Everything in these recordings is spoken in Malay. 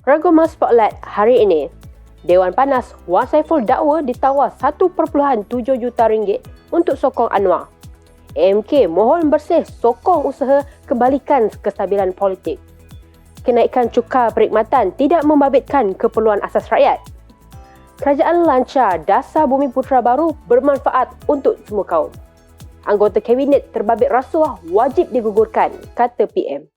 Raguma Spotlight hari ini. Dewan Panas Wan Saiful dakwa ditawar 1.7 juta ringgit untuk sokong Anwar. AMK mohon bersih sokong usaha kembalikan kestabilan politik. Kenaikan cukai perkhidmatan tidak membabitkan keperluan asas rakyat. Kerajaan lancar dasar Bumi Putera baru bermanfaat untuk semua kaum. Anggota Kabinet terbabit rasuah wajib digugurkan, kata PM.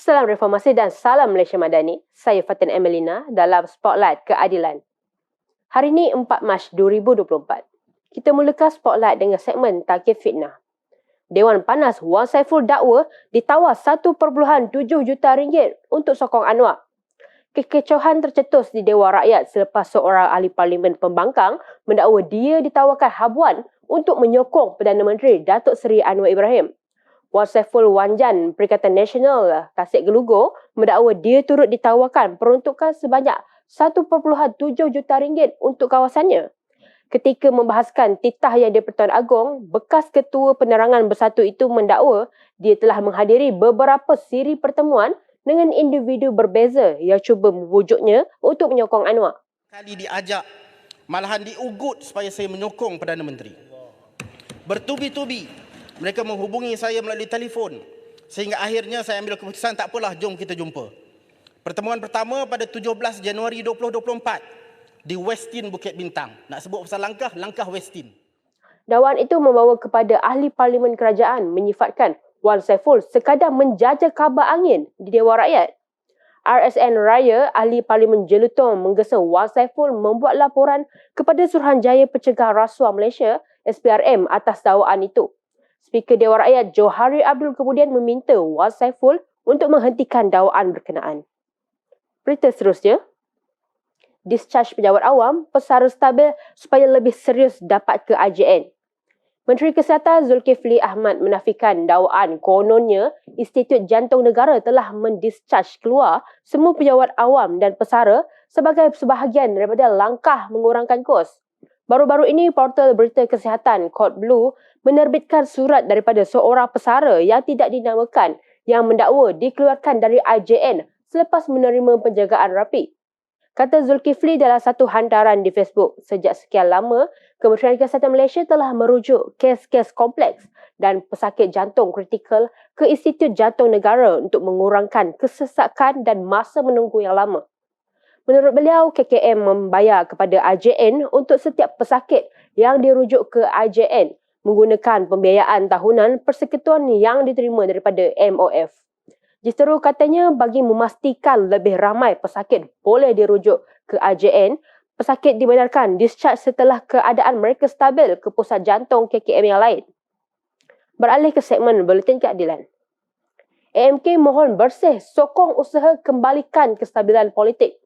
Salam Reformasi dan salam Malaysia Madani. Saya Fatin Emelina dalam Spotlight Keadilan. Hari ini 4 Mac 2024. Kita mulakan Spotlight dengan segmen Takif Fitnah. Dewan Panas Wan Saiful dakwa ditawar 1.7 juta ringgit untuk sokong Anwar. Kekecohan tercetus di Dewan Rakyat selepas seorang ahli parlimen pembangkang mendakwa dia ditawarkan habuan untuk menyokong Perdana Menteri Datuk Seri Anwar Ibrahim. Wan Saiful Wanjan Perikatan Nasional Tasik Gelugor mendakwa dia turut ditawarkan peruntukan sebanyak 1.7 juta ringgit untuk kawasannya. Ketika membahaskan titah yang di-Pertuan Agong, bekas Ketua Penerangan Bersatu itu mendakwa dia telah menghadiri beberapa siri pertemuan dengan individu berbeza yang cuba membujuknya untuk menyokong Anwar. Kali diajak, malahan diugut supaya saya menyokong Perdana Menteri. Bertubi-tubi mereka menghubungi saya melalui telefon sehingga akhirnya saya ambil keputusan tak apalah, jom kita jumpa. Pertemuan pertama pada 17 Januari 2024 di Westin Bukit Bintang. Nak sebut pasal langkah Westin. Dakwaan itu membawa kepada ahli parlimen kerajaan menyifatkan Wan Saiful sekadar menjaja kabar angin di Dewan Rakyat. RSN Raya, ahli parlimen Jelutong menggesa Wan Saiful membuat laporan kepada Suruhanjaya Pencegahan Rasuah Malaysia SPRM atas dakwaan itu. Speaker Dewan Rakyat Johari Abdul kemudian meminta Wan Saiful untuk menghentikan dakwaan berkenaan. Berita seterusnya. Discharge pejabat awam, pesara stabil supaya lebih serius dapat ke IJN. Menteri Kesihatan Zulkifli Ahmad menafikan dakwaan kononnya Institut Jantung Negara telah mendischarge keluar semua pejabat awam dan pesara sebagai sebahagian daripada langkah mengurangkan kos. Baru-baru ini, portal berita kesihatan Code Blue menerbitkan surat daripada seorang pesara yang tidak dinamakan yang mendakwa dikeluarkan dari IJN selepas menerima penjagaan rapi. Kata Zulkifli dalam satu hantaran di Facebook, sejak sekian lama, Kementerian Kesihatan Malaysia telah merujuk kes-kes kompleks dan pesakit jantung kritikal ke Institut Jantung Negara untuk mengurangkan kesesakan dan masa menunggu yang lama. Menurut beliau, KKM membayar kepada IJN untuk setiap pesakit yang dirujuk ke IJN menggunakan pembiayaan tahunan persekutuan yang diterima daripada MOF. Justeru katanya bagi memastikan lebih ramai pesakit boleh dirujuk ke IJN, pesakit dibenarkan discharge setelah keadaan mereka stabil ke pusat jantung KKM yang lain. Beralih ke segmen Buletin Keadilan. AMK mohon bersih sokong usaha kembalikan kestabilan politik.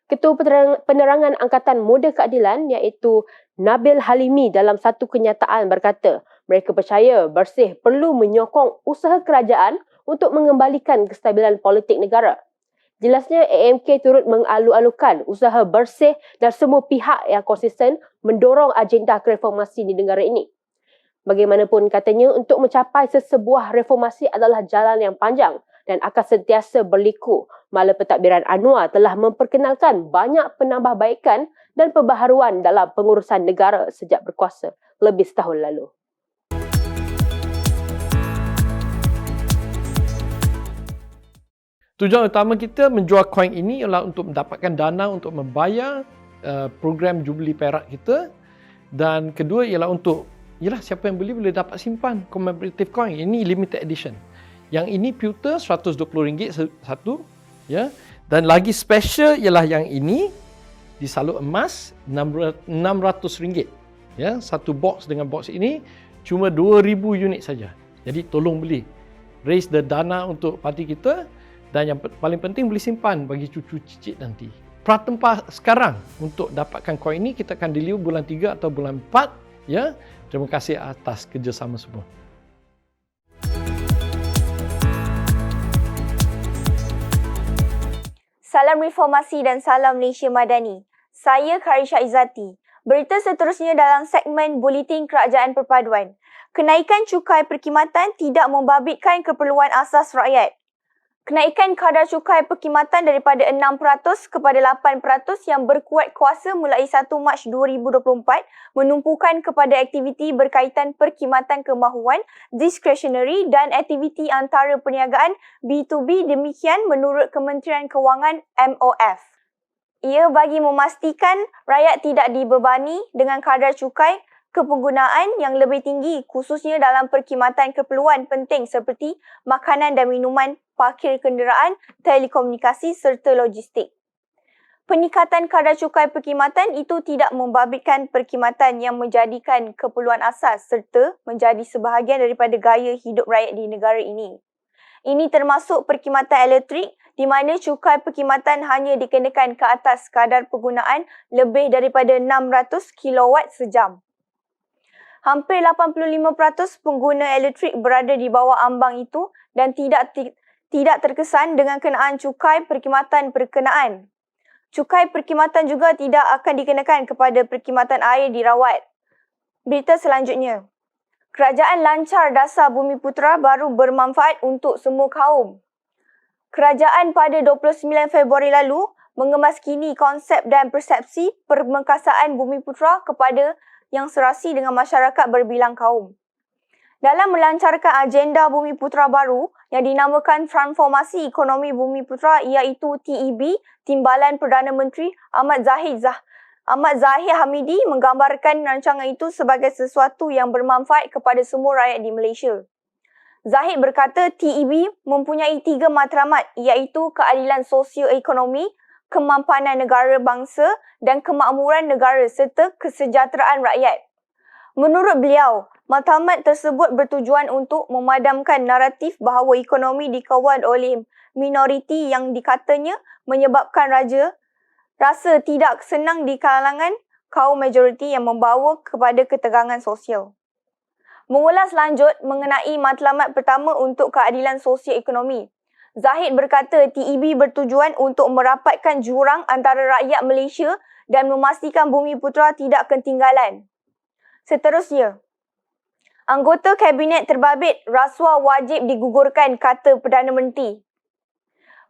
Ketua Penerangan Angkatan Muda Keadilan iaitu Nabil Halimi dalam satu kenyataan berkata, mereka percaya bersih perlu menyokong usaha kerajaan untuk mengembalikan kestabilan politik negara. Jelasnya AMK turut mengalu-alukan usaha bersih dan semua pihak yang konsisten mendorong agenda reformasi di negara ini. Bagaimanapun katanya, untuk mencapai sesebuah reformasi adalah jalan yang panjang dan akan sentiasa berliku. Malapentadbiran Anwar telah memperkenalkan banyak penambahbaikan dan perbaharuan dalam pengurusan negara sejak berkuasa lebih setahun lalu. Tujuan utama kita menjual koin ini ialah untuk mendapatkan dana untuk membayar program Jubli Perak kita, dan kedua ialah untuk siapa yang beli boleh dapat simpan commemorative coin. Ini limited edition. Yang ini pewter RM120 satu, ya. Dan lagi special ialah yang ini disalut emas RM600, ya. Satu box dengan box ini cuma 2,000 unit saja. Jadi tolong beli. Raise the dana untuk parti kita. Dan yang paling penting boleh simpan bagi cucu cicit nanti. Pratempah sekarang untuk dapatkan koin ini kita akan deliver bulan 3 atau bulan 4, ya. Terima kasih atas kerjasama semua. Salam Reformasi dan salam Malaysia Madani. Saya Karisha Izzati. Berita seterusnya dalam segmen Buletin Kerajaan Perpaduan. Kenaikan cukai perkhidmatan tidak membabitkan keperluan asas rakyat. Kenaikan kadar cukai perkhidmatan daripada 6% kepada 8% yang berkuat kuasa mulai 1 Mac 2024 menumpukan kepada aktiviti berkaitan perkhidmatan kemahuan, discretionary dan aktiviti antara perniagaan B2B, demikian menurut Kementerian Kewangan MOF. Ia bagi memastikan rakyat tidak dibebani dengan kadar cukai kepenggunaan yang lebih tinggi khususnya dalam perkhidmatan keperluan penting seperti makanan dan minuman, parkir kenderaan, telekomunikasi serta logistik. Peningkatan kadar cukai perkhidmatan itu tidak membabitkan perkhidmatan yang menjadikan keperluan asas serta menjadi sebahagian daripada gaya hidup rakyat di negara ini. Ini termasuk perkhidmatan elektrik di mana cukai perkhidmatan hanya dikenakan ke atas kadar penggunaan lebih daripada 600 kilowatt sejam. Hampir 85% pengguna elektrik berada di bawah ambang itu dan tidak terkesan dengan kenaan cukai perkhidmatan berkenaan. Cukai perkhidmatan juga tidak akan dikenakan kepada perkhidmatan air dirawat. Berita selanjutnya. Kerajaan lancar dasar Bumiputera baru bermanfaat untuk semua kaum. Kerajaan pada 29 Februari lalu mengemaskini konsep dan persepsi permengkasaan Bumiputera kepada yang serasi dengan masyarakat berbilang kaum. Dalam melancarkan agenda Bumiputera baru yang dinamakan Transformasi Ekonomi Bumiputera iaitu TEB, Timbalan Perdana Menteri Ahmad Zahid Hamidi menggambarkan rancangan itu sebagai sesuatu yang bermanfaat kepada semua rakyat di Malaysia. Zahid berkata TEB mempunyai 3 matlamat iaitu keadilan sosio-ekonomi, kemampanan negara bangsa dan kemakmuran negara serta kesejahteraan rakyat. Menurut beliau, matlamat tersebut bertujuan untuk memadamkan naratif bahawa ekonomi dikawal oleh minoriti yang dikatanya menyebabkan rasa tidak senang di kalangan kaum majoriti yang membawa kepada ketegangan sosial. Mengulas lanjut mengenai matlamat pertama untuk keadilan sosio-ekonomi, Zahid berkata TEB bertujuan untuk merapatkan jurang antara rakyat Malaysia dan memastikan Bumiputera tidak ketinggalan. Seterusnya, anggota Kabinet terbabit rasuah wajib digugurkan, kata Perdana Menteri.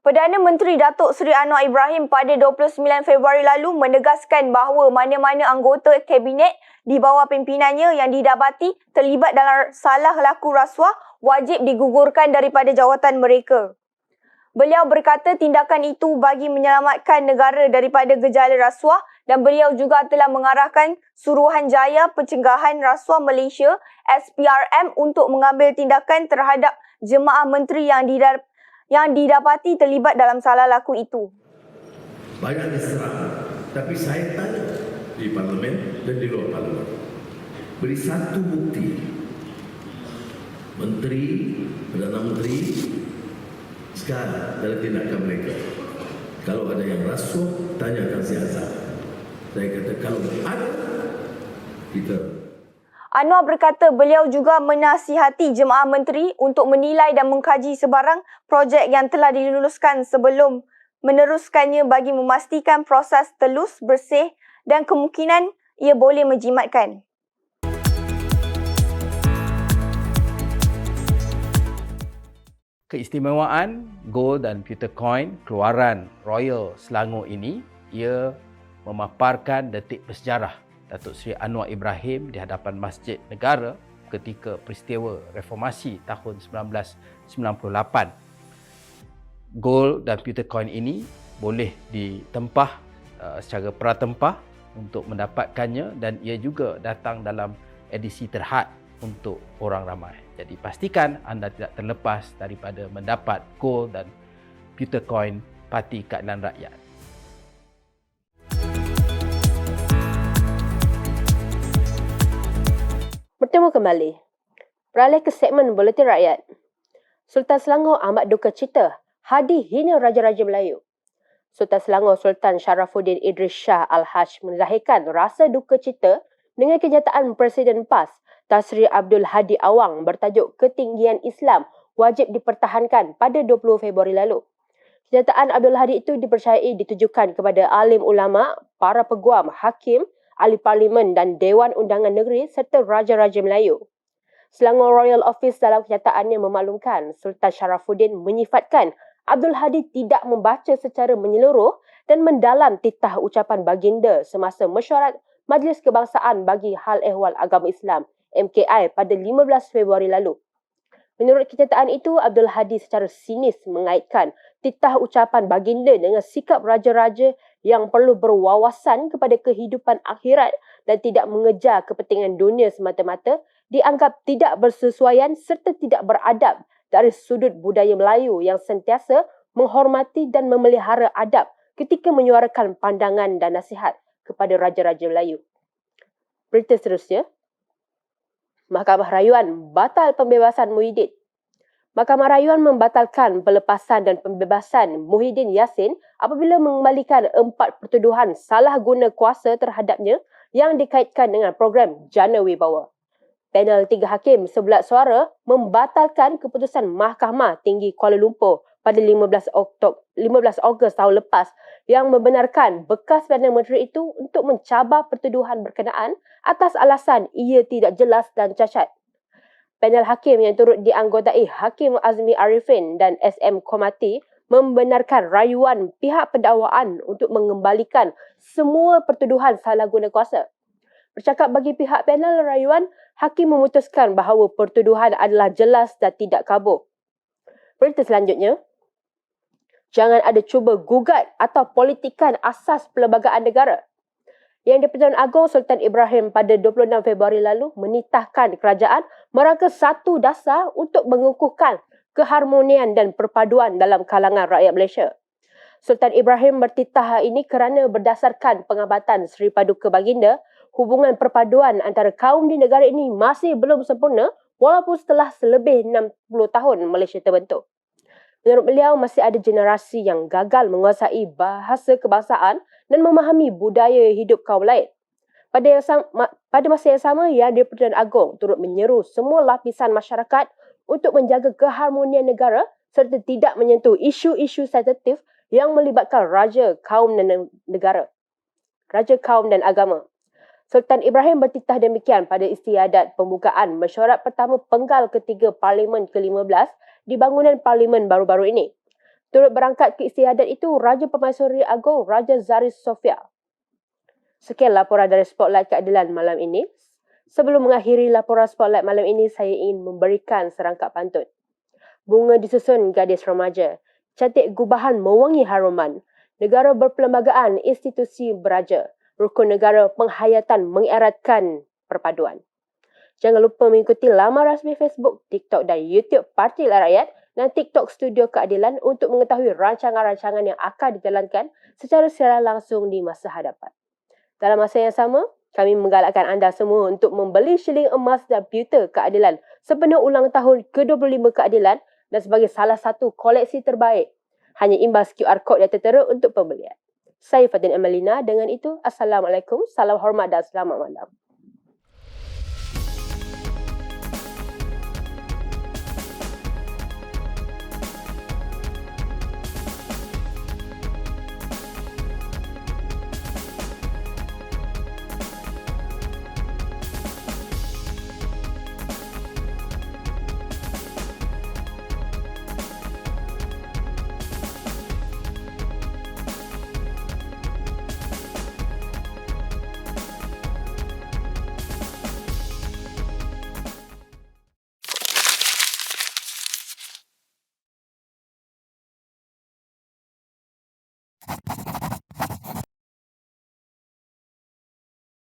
Perdana Menteri Datuk Seri Anwar Ibrahim pada 29 Februari lalu menegaskan bahawa mana-mana anggota Kabinet di bawah pimpinannya yang didapati terlibat dalam salah laku rasuah wajib digugurkan daripada jawatan mereka. Beliau berkata tindakan itu bagi menyelamatkan negara daripada gejala rasuah dan beliau juga telah mengarahkan Suruhanjaya Pencegahan Rasuah Malaysia SPRM untuk mengambil tindakan terhadap jemaah menteri yang didapati terlibat dalam salah laku itu. Banyak diserang, tapi saya tanya di parlimen dan di luar parlimen. Beri satu bukti. Menteri, Perdana Menteri sekarang dalam tindakan mereka. Kalau ada yang rasuah, tanyakan si Azhar. Saya kata kalau ada, kita. Anwar berkata beliau juga menasihati jemaah menteri untuk menilai dan mengkaji sebarang projek yang telah diluluskan sebelum meneruskannya bagi memastikan proses telus, bersih dan kemungkinan ia boleh menjimatkan. Keistimewaan gold dan pewter coin keluaran Royal Selangor ini, ia memaparkan detik bersejarah Datuk Seri Anwar Ibrahim di hadapan Masjid Negara ketika peristiwa reformasi tahun 1998. Gold dan pewter coin ini boleh ditempah secara pratempah untuk mendapatkannya dan ia juga datang dalam edisi terhad untuk orang ramai. Jadi pastikan anda tidak terlepas daripada mendapat gold dan pewter coin Parti Keadilan Rakyat. Bertemu kembali. Beralih ke segmen Buletin Rakyat. Sultan Selangor amat duka cita hadi hina Raja-Raja Melayu. Sultan Selangor Sultan Sharafuddin Idris Shah Al-Haj menzahirkan rasa duka cita dengan kenyataan Presiden PAS Tan Sri Abdul Hadi Awang bertajuk Ketinggian Islam wajib dipertahankan pada 20 Februari lalu. Kenyataan Abdul Hadi itu dipercayai ditujukan kepada alim ulama, para peguam, hakim, ahli parlimen dan Dewan Undangan Negeri serta Raja-Raja Melayu. Selangor Royal Office dalam kenyataannya memaklumkan Sultan Sharafuddin menyifatkan Abdul Hadi tidak membaca secara menyeluruh dan mendalam titah ucapan baginda semasa mesyuarat Majlis Kebangsaan bagi Hal Ehwal Agama Islam MKI pada 15 Februari lalu. Menurut kenyataan itu, Abdul Hadi secara sinis mengaitkan titah ucapan baginda dengan sikap raja-raja yang perlu berwawasan kepada kehidupan akhirat dan tidak mengejar kepentingan dunia semata-mata, dianggap tidak bersesuaian serta tidak beradab dari sudut budaya Melayu yang sentiasa menghormati dan memelihara adab ketika menyuarakan pandangan dan nasihat kepada raja-raja Melayu. Berita seterusnya, Mahkamah Rayuan batal pembebasan Muhyiddin. Mahkamah Rayuan membatalkan pelepasan dan pembebasan Muhyiddin Yassin apabila mengembalikan 4 pertuduhan salah guna kuasa terhadapnya yang dikaitkan dengan program Jana Wibawa. Panel 3 hakim sebelat suara membatalkan keputusan Mahkamah Tinggi Kuala Lumpur pada 15 Ogos tahun lepas yang membenarkan bekas Perdana Menteri itu untuk mencabar pertuduhan berkenaan atas alasan ia tidak jelas dan cacat. Panel hakim yang turut dianggotai Hakim Azmi Arifin dan SM Komati membenarkan rayuan pihak pendakwaan untuk mengembalikan semua pertuduhan salah guna kuasa. Bercakap bagi pihak panel rayuan, hakim memutuskan bahawa pertuduhan adalah jelas dan tidak kabur. Berita selanjutnya, jangan ada cuba gugat atau politikan asas perlembagaan negara. Yang di-Pertuan Agong Sultan Ibrahim pada 26 Februari lalu menitahkan kerajaan merangka satu dasar untuk mengukuhkan keharmonian dan perpaduan dalam kalangan rakyat Malaysia. Sultan Ibrahim bertitah ini kerana berdasarkan pengamatan Seri Paduka Baginda, hubungan perpaduan antara kaum di negara ini masih belum sempurna walaupun setelah selebih 60 tahun Malaysia terbentuk. Menurut beliau, masih ada generasi yang gagal menguasai bahasa kebangsaan dan memahami budaya hidup kaum lain. Pada masa yang sama, Yang di-Pertuan Agong turut menyeru semua lapisan masyarakat untuk menjaga keharmonian negara serta tidak menyentuh isu-isu sensitif yang melibatkan raja, kaum dan negara. Raja, kaum dan agama. Sultan Ibrahim bertitah demikian pada istiadat pembukaan mesyuarat pertama penggal ketiga Parlimen ke-15 di bangunan Parlimen baru-baru ini. Turut berangkat ke istiadat itu Raja Permaisuri Agong Raja Zaris Sofia. Sekian laporan dari Spotlight Keadilan malam ini. Sebelum mengakhiri laporan Spotlight malam ini, saya ingin memberikan serangkap pantun. Bunga disusun gadis remaja, cantik gubahan mewangi haruman, negara berperlembagaan, institusi beraja, rukun negara penghayatan mengeratkan perpaduan. Jangan lupa mengikuti laman rasmi Facebook, TikTok dan YouTube Parti Rakyat dan TikTok Studio Keadilan untuk mengetahui rancangan-rancangan yang akan dijalankan secara siaran langsung di masa hadapan. Dalam masa yang sama, kami menggalakkan anda semua untuk membeli shilling emas dan pewter keadilan sepenuh ulang tahun ke-25 keadilan dan sebagai salah satu koleksi terbaik. Hanya imbas QR Code yang tertera untuk pembelian. Saya Fatin Amelina. Dengan itu, Assalamualaikum, salam hormat dan selamat malam.